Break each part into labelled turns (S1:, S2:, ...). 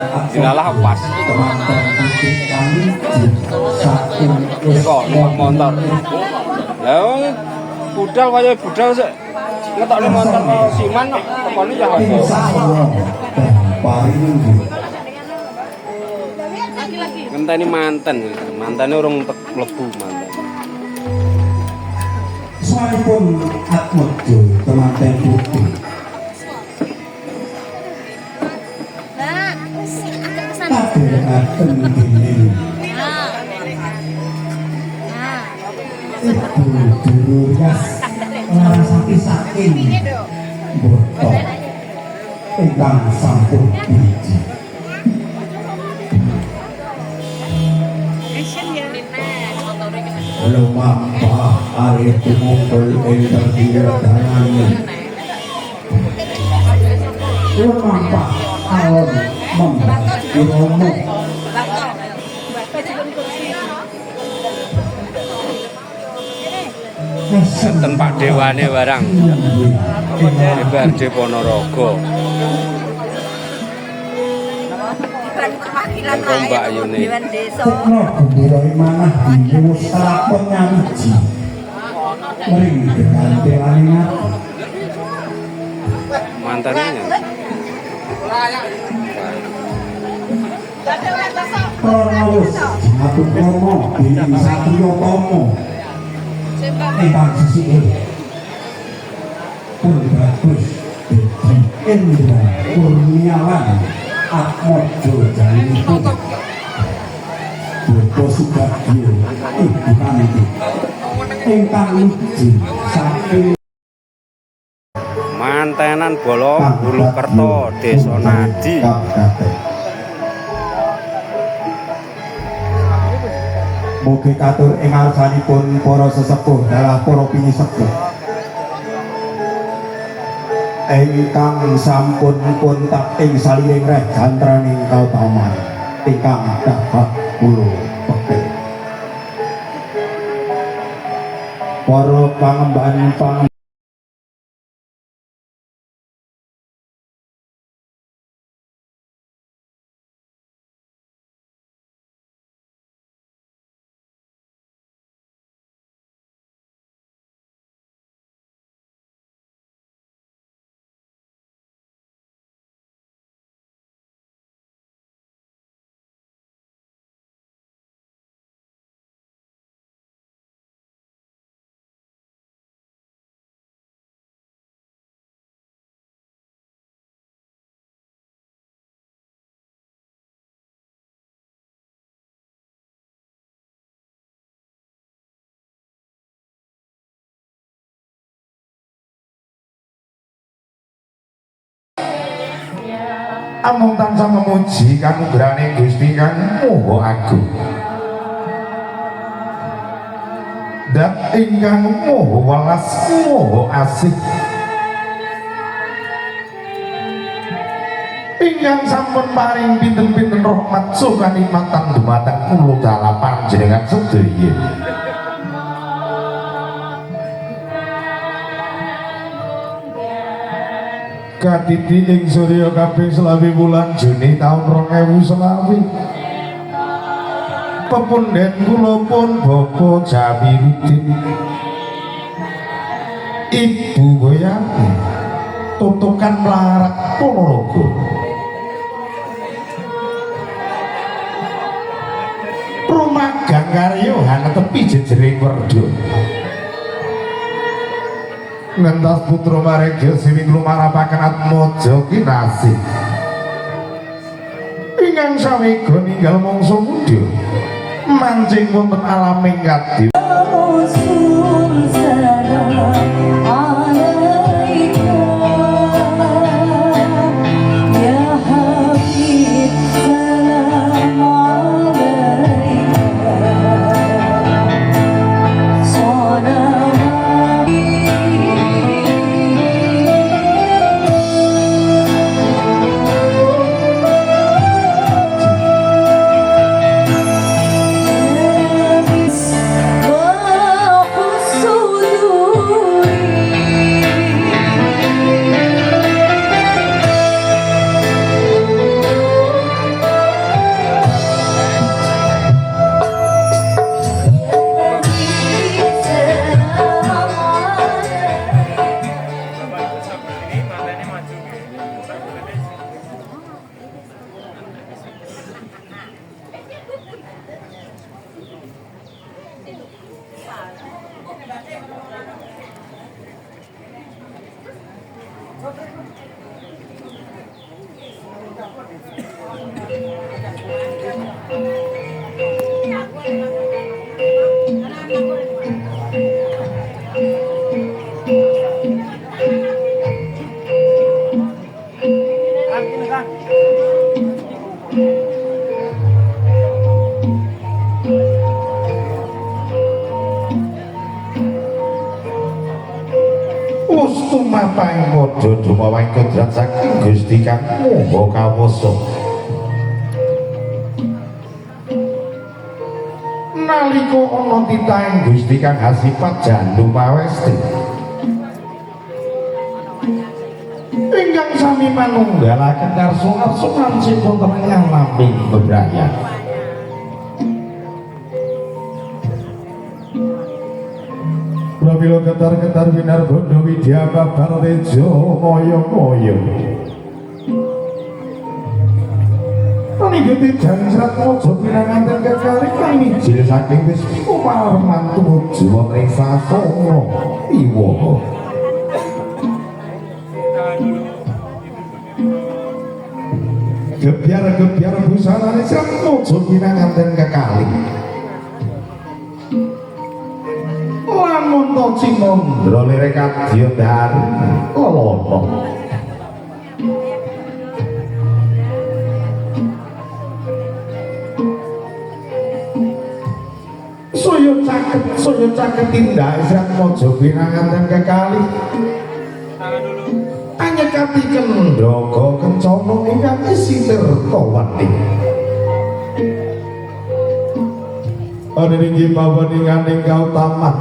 S1: Dilalah pas. Kok numpak motor. Lah budal kaya budal sik. Ngetokne motor kok siman kok tekone ya kaya. Ngenteni manten, mantane urung mlebu manten.
S2: Suaripun Atmojo temanten putih. Kadhekaken dening Ibu Durugas larasati saking botok ingkang sampun biji. Lumampah arep tumungkul ing dalan. Lumampah alon Iromo
S1: Ten Pak Dewane barang. Debarde Ponorogo. Mbak Yuni.
S2: Kukno gembira manah diwus lakon nyawiji. Mring dengan telaningat
S1: Mantannya.
S2: Pranawus Atuk Romo Dewi Satrio Tomo ingkang sisih pun bagus Indra Kurniawan Atmojo Jalipun Bobo Sugabyo Ibu Kanti ingkang luji saking
S1: Mantenan Bolo Bulukerto Desa Nadi.
S2: Mugi katur ing ngarsanipun para sesepuh dalah para pinisepuh ingkang sampun pun tak ing saliring reh jantraning kautaman ingkang dapat kula pekeh para pangemban amung tansah memuji kanugrahane Gusti kang Maha Agung dan ingkang Maha Welas Maha Asih ingkang sampun paring pinten-pinten rahmat saha kanikmatan dumateng kula dalah panjenengan sedaya. Kadidi ing surya kaping selawi wulan Juni taun 2020 pepundhen kula pun Bapak Jamiluddin Ibu Boyani tutukan Mlarat Ponorogo rumah Gangkaryo hanetepi jejering Werda ngentos putra maregya siwing lumarapaken Atmojo kinasih ingkang sawega ninggal mangsa mudha mancing wonten alam ingkang
S3: Oh padha dumawang kodrat saking Gusti Kang Maha Kawasa. Nalika ana titahing Gusti Kang Hasipat jandu pawesti ingkang sami manunggalaken karso-karso nansipun tengah lamping bebrayan. Pramila ketar-ketar winar bondo widya babar rejo moyo-moyo Panigeti jangsrat mojo pinanganten kekali kami jil saking wis umarman tumuju wonten sasana iwaha. Gebyar-gebyar busanane srat mojo pinanganten kekali lamun to cimondra lirek kadya daru lelana. Saya caket tindak israt mojo pinanganten kekali anyekati kendaga kencana ingkang isi tirta wati. Ana inggih paweninganing kautaman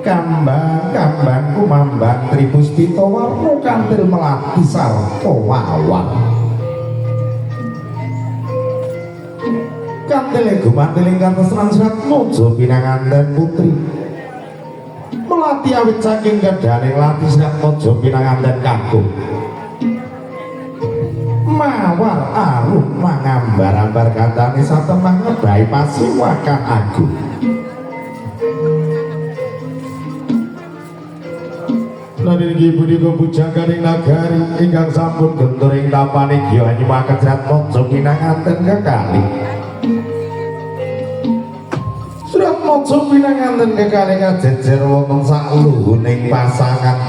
S3: kambang kumambang Tripustita warna kantil melati sarta wawan. Kantile gumantiling katresnan Srat Mojo pinanganten putri melati awit saking kedaning lati Srat Mojo pinanganten kakung mawar alun mangambar-ambar kantane satemah ngebai pasiwakan agung. Nanging inggih punika pujaganing nagari ingkang sampun gentur ing tapane Gya Hanyimaken Srat Mojo pinanganten kekalih. Srat Mojo pinanganten kekalih kajejer wonten sakluhuning pasangan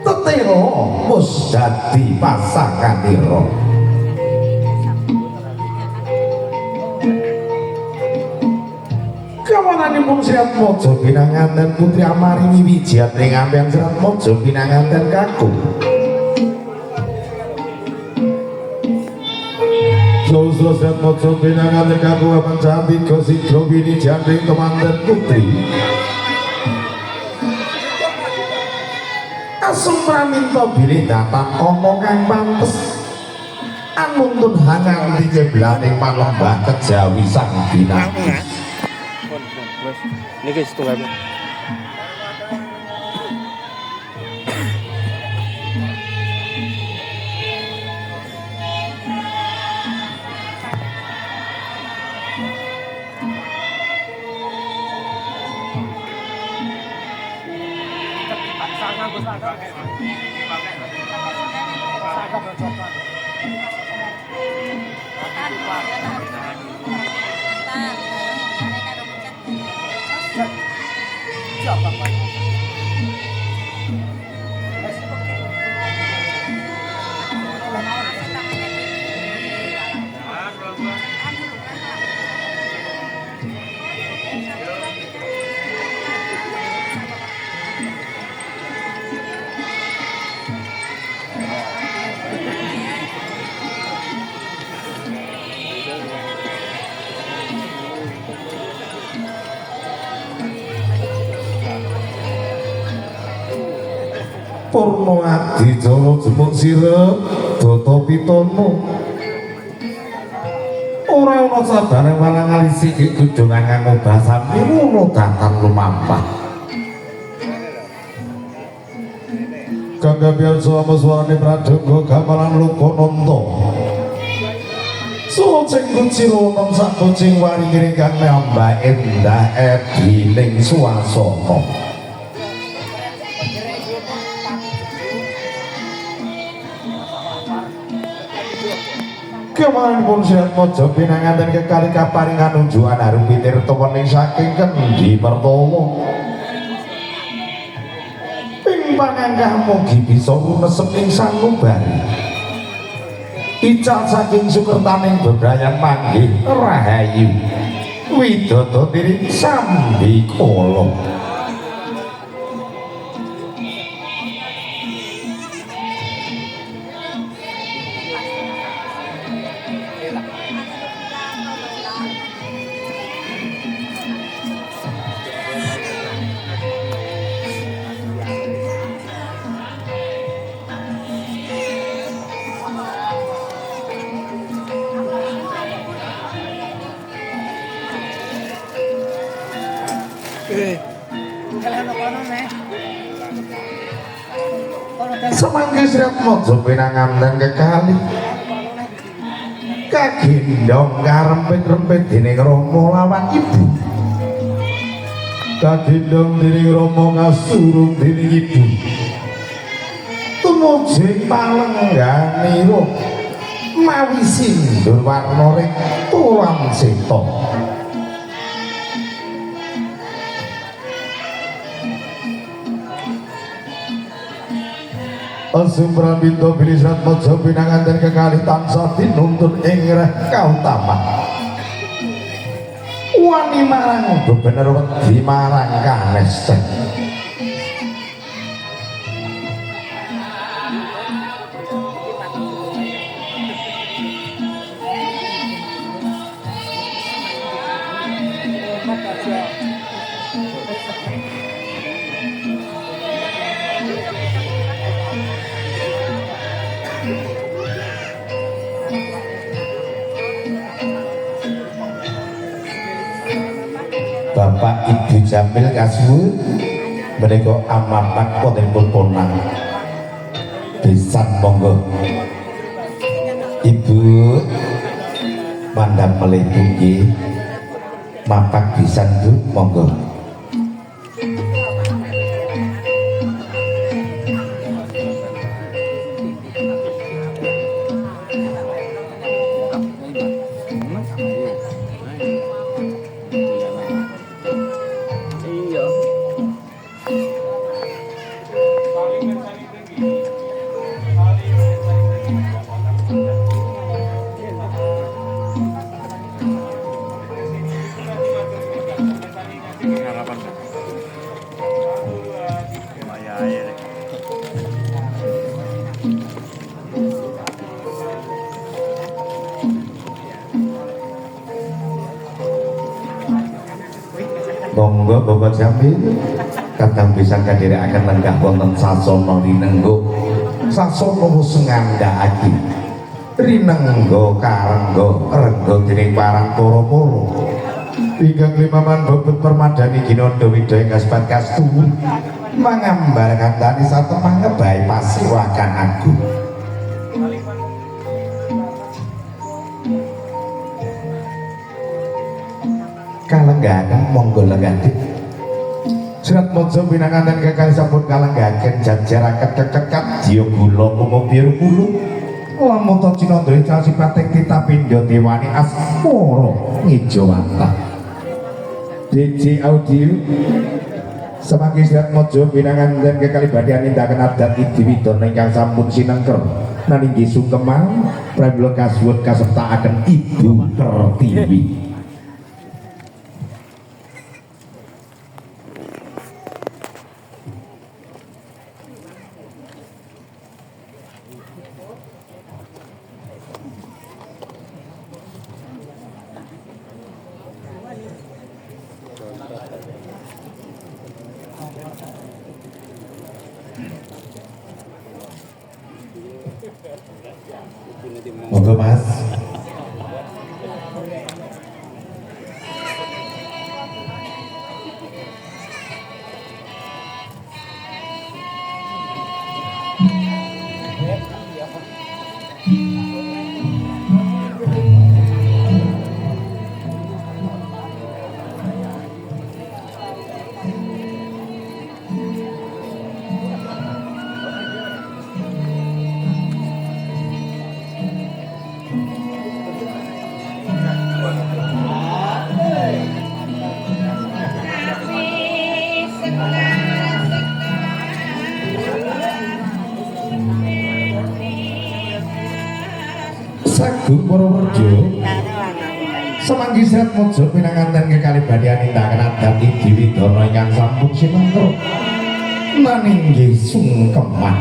S3: tetira mus dadi pasanganira. Kawananipun Srat Mojo pinanganten putri amaring wiwijat ing ampian Srat Mojo pinanganten kakung. Sausra Srat Mojo pinanganten kakung apan cantika sidra winijan ing temanten putri. Asem praminta bilih datang ana kang pantes anuntun hangang dikeblaning panembah kejawi sang binatang.
S1: Niki setunggal.
S3: Purna adi jala jemuk sira Data Pitana ora ana sabare walang alisi iki kudungan kanggo basan piwulo datan lumampah. Kangga biasa suarane pradonga gamelan Lokananta Soceng kucira wonten sak kucing waring kang nambah endah edining swasana. Kemanipun Srat Mojo pinanganten kekalih kaparingan unjukan harum pitirta wening saking Kendhi Pertawa. Ping panganggah mugi bisa lunesep ing sanubari. Ical saking sukertaning bebrayan manggih rahayu. Widodot tiring sambikala. Semanggi Sret Mojo pinanganten kekalih kagendhong karempit-rempit dening Rama lawan ibu. Kagendhong dening Rama kasurung dening ibu. Tumujing palengganira mawi sindur warna ring tulang seta. Asumran bintu bilih Sret Mojo pinanganten kekalih tansah tinuntun ing reh kautaman. Wani marang bener wedi marang kanesen. Bapak Ibu Jamil kasuwun menika amanat wontenipun ponang pisan monggo Ibu mandhap melih nggih mapak pisan Bu monggo. Monggo Bapak Jamil kadang bisa kadherekaken lenggah wonten sasana rinenggo sasana wus ngandhakake rinenggo karenggo renggo dening parang para-para ingkang limaman bebet permadani ginanda widaya kaspat kastuwun mangambar kantani sarta mangebahi pasiwakan agung. Kalenggahan monggo lenggah Sret Mojo pinanganten kekalih sampun kalenggahaken jajaraken kecekat jiya gula kumo biru bulu lamuta cinandra casipating titapindha dewani asmara ngijawata. DJ Audio semanggi Sret Mojo pinanganten kekalih badhe nindaken adat Idiwidana ingkang sampun sinengker naninggi sungkeman pramila kasuwun kasertaaken Ibu Pertiwi. Monggo Mas. Sagung Purworejo semanggi Sret Mojo pinanganten kekalih badhe nindaken adat Idiwidana ingkang sampun sinengker maninggi sungkeman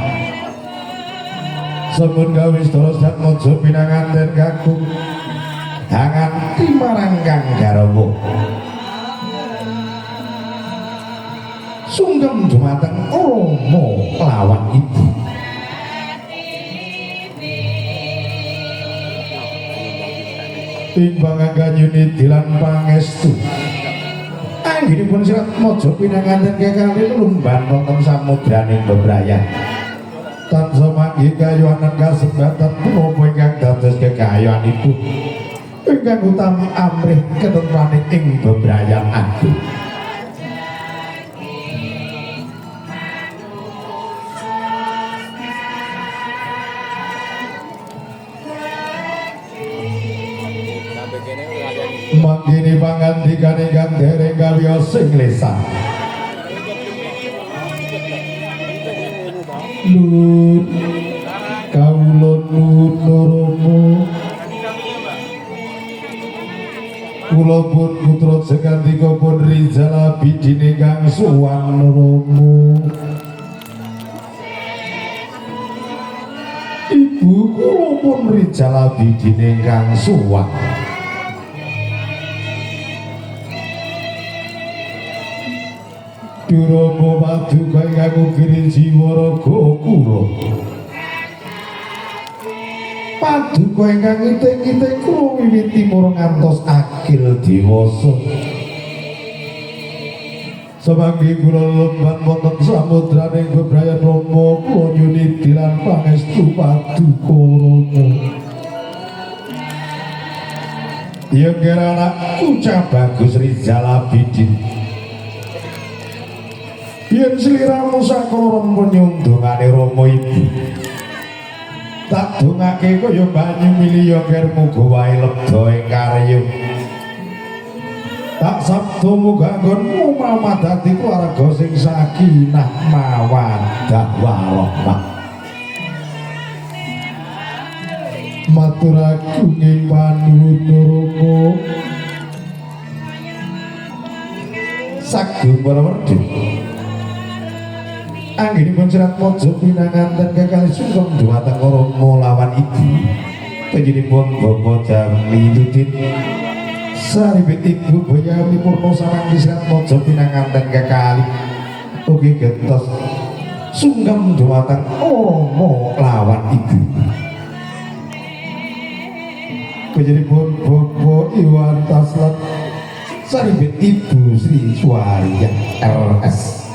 S3: sampun gawe sedaya Sret Mojo pinanganten kakung hangan timarang Kang Garwa sungkem dumateng Rama lawan ibu. Timbang angganyuni dilan pangestu Anggenipun Serat Maja pinanganten kekalih lumban wonten samudraning bebrayan. Tansah manggih kayuhanan kasebatan punapa ingkang dados kekayanipun ingkang utami amrih ketentraning ing bebrayan agung. Manggini pangandikan ingkang dereng kaliya sing lisan. Lut kawula nuromo kula pun putra sekandika pun Rizal Abidin ingkang sowan nuromo. Ibu kula pun Rizal Abidin ingkang sowan. Durama paduka ingkang ukiri jiwa raga kula. Paduka ingkang iting-iting kula wiwit timur ngantos akil dewasa. Samangke kula lemban wonten samudraning bebrayan Rama kula nyuni dilan pangestu paduka Rama. Ya kira anak ucap bagus Rizal Abidin. Yen sliramu sakloron penyundungane Rama Ibu. Tak dongake kaya banyu mili ya ker muga wae lebda ing karya. Tak sabda muga nggonmu mamadati keluarga sing sakinah mawaddah warahmah. Matur aku ing panuwun Rama. Saged werdi. Anggenipun Serat Maja pinanganten kekalih sungkem dhumateng Rama lawan Ibu. Panjenenganipun Bapak Jamiludin saripit Ibu Boyami Purna samangke Serat Maja pinanganten kekalih ugi gentos sungkem dhumateng Rama lawan Ibu. Panjenenganipun Bapak Iwan Taslat saripit Ibu Sri Suwarya RS.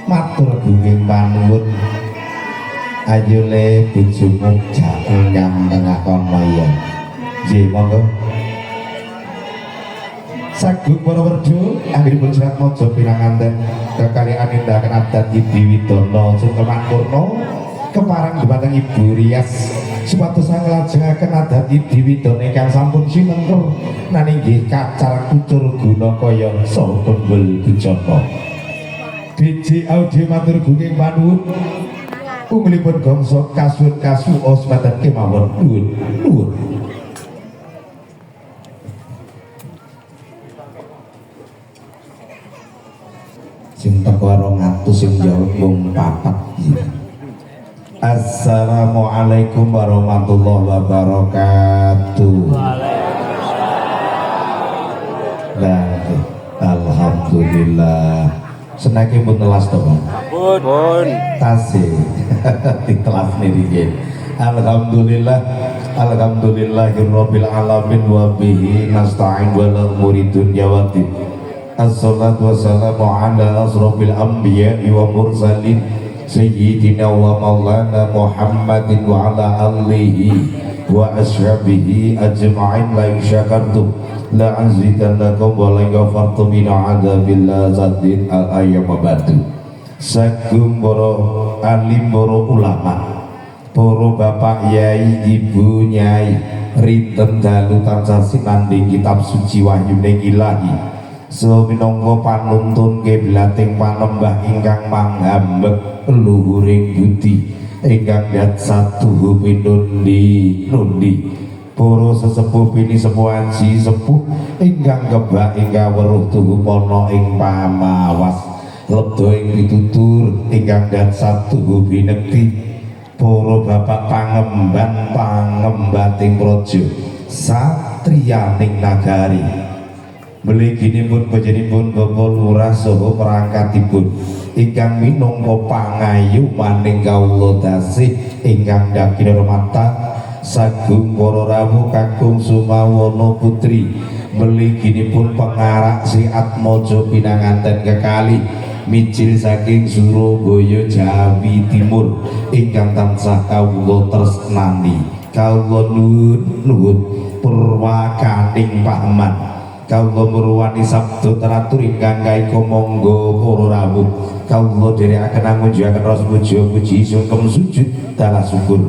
S3: Matur gunging panuwun ayule bojomu jaken nyang tengah kono ya. Nggih monggo. Sagung para werda anggenipun Serat Maja pinanganten kekalih anindahaken adat Ibu Widono sungkeman purna keparang dhumateng Ibu Rias supados nglajengaken adat Ibu Widono ingkang sampun sinengker naninggih kacar kucur guna kaya saha tembel bujana. DJ audio matur gunging panuwun unggulipun gongso kasuwun semanten kemawon nuwun. Sing teko 200 sing jawab mung 4. Assalamualaikum warahmatullahi wabarakatuh. Alhamdulillah. Senake pun telas to, Bang.
S1: Pun.
S3: Tasih. Ditelas niki. Alhamdulillah. Alhamdulillahirabbil alamin wa bihi nasta'in wal umuri dunya waddin. Assalatu wassalamu ala asrofil anbiya'i wa mursalin sayyidina wa maulana Muhammadin wa ala alihi wa ashabihi ajma'in la syakartum la azidannakum wa la ghafartum min adzabil lazzatin al-ayyam ba'du. Sagung para alim, para ulama, para bapak yai, ibu nyai, rinten dalu tansah sinanding kitab suci wahyuning ilahi minangka panuntun kiblating panembah ingkang manghambek luhuring budi ingkang dat satu pinundi para sesepuh bini sepuh anji sepuh ingkang kebak ingkang weruh tuhu pono ing pamawas lebda ing pitutur ingkang dat satu binekti para bapak pangembating praja satriyaning nagari Mliginipun panjenenganipun Bapak Lurah saha perangkatipun ingkang minangka pangayu maning kawula tasih ingkang dakina rumatan sagung para rawuh kakung Sumawana putri mliginipun pengarak Sri Atmaja pinanganten kekalih mijil saking Surabaya Jawi Timur ingkang tansah kawula tresnani kawula nuwun purwakaning pahaman kawula murwani sabda teratur ingkang kaika monggo para rawuh kawula dherekaken angunjukaken rasa puji sungkem sujud dalah syukur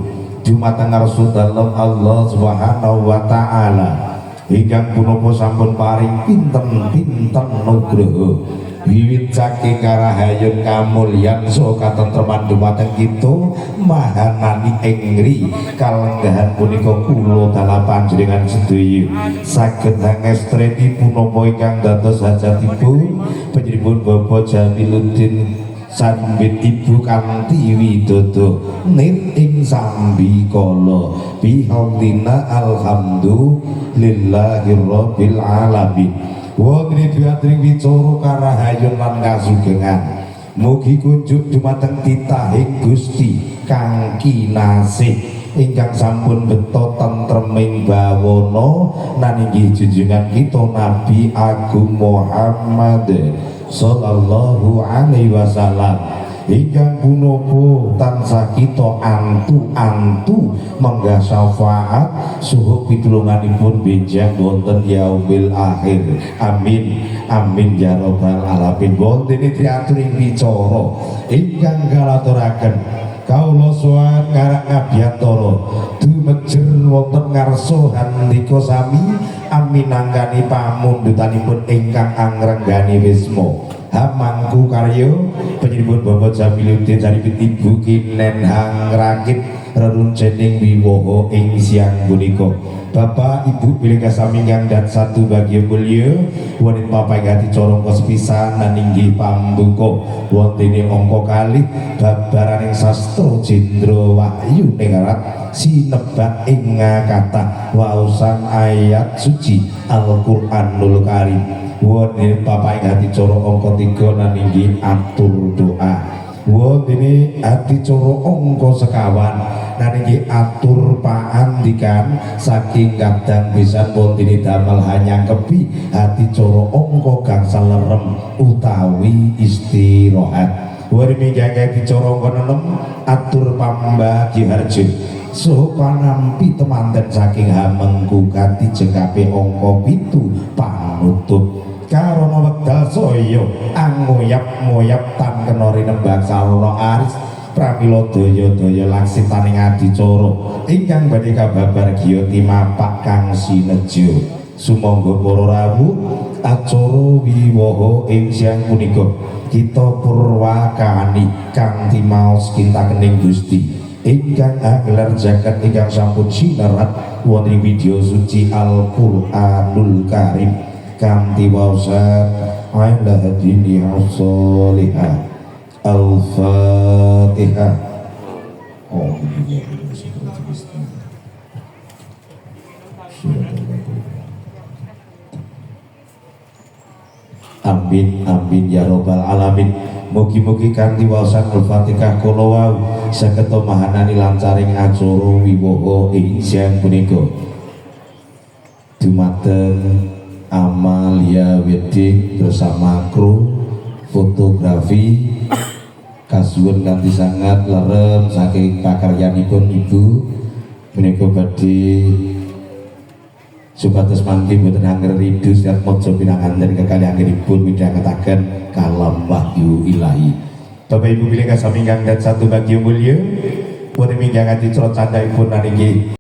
S3: dumateng Rasul dalem Allah Subhanahu wa taala ingkang punapa sampun paring pinten-pinten nugraha wiwit saking karahayun kamulyan saha katentreman dumateng kita mahanani engri kalenggahan punika kula dalah panjenengan sedaya saged ngestreni punapa ingkang dados hajatipun panjenengan Bapak Jamiluddin sambit ibu kanthi widodo nir ing sambi kala bihamdina alhamdulillahirabbil alamin wonten dhumateng wicara karahayun lan kasugengan mugi kunjuk dumateng titahing Gusti kang kinasih ingkang sampun beto tentreming bawana lan inggih junjungan kita Nabi Agung Muhammad sallallahu alaihi wasallam ingkang punapa tansah kita antu-antu menggah syafaat suhu pitulunganipun benjang wonten yaumil akhir amin amin ya rabbal alamin wonten triatur ing wicara ingkang kalaturaken kawula sowan karak ngabiyantara dumejer wonten ngarsa handika sami aminanggani pamundutanipun ingkang angrenggani wisma hamangku karyo panjenengan Bapak Jamiluddin saripun Ibu Kinen Hangrakit reruncening wiwaha ing siang punika Bapak Ibu bilih sami ingkang dan satu bagi mulya wonten papan hati corong kesepisan lan inggih pambuka wonten angka kalih babaraning sastra Jendra Wahyu Ningrat sinebat ing kathah waosan ayat suci Al-Qur'anul Karim wonten papan hati corong angka 3 lan inggih atur doa wonten hati corong angka sekawan lan inggih atur paandikan saking kadang pisan wonten damel hanya kepi hati coro angka gangsal lerem utawi istirahat wari minggaga dicoro angka 6 atur pambagi harjo so panampi temanten saking hamengku ganti jengkape angka 7 panutup karana wekdal saya angoyap-ngoyap tan kenori nembang salana aris pramila daya-daya laksitaning adicara ingkang badhe kababar giya timapak kang sinejo sumangga para rawuh acara wiwaha ing siang punika kita purwakani kang timaos kintakening Gusti ingkang agelar jagat ingkang sampun sinerat wonten video suci Al-Qur'anul Karim kanthi waosan ala hadini as-solihah Al-Fatihah. Amin amin ya robbal alamin. Mugi-mugi kanthi waosan Al-Fatihah kula wau saged mahanani lancaring acara wiwaha ing siang punika. Dumateng Amalia Wedding bersama kru fotografi kasuwun kanthi sangat lerem saking pakaryanipun Ibu menika badhe supados mangke boten angger rindu Sri Atmaja pinanganten kekalih anggenipun midhangetaken kalam wahyu ilahi. Bapak Ibu bilih kasami ingkang dan satu bagi mulya wonten ingkang acara candhaipun niki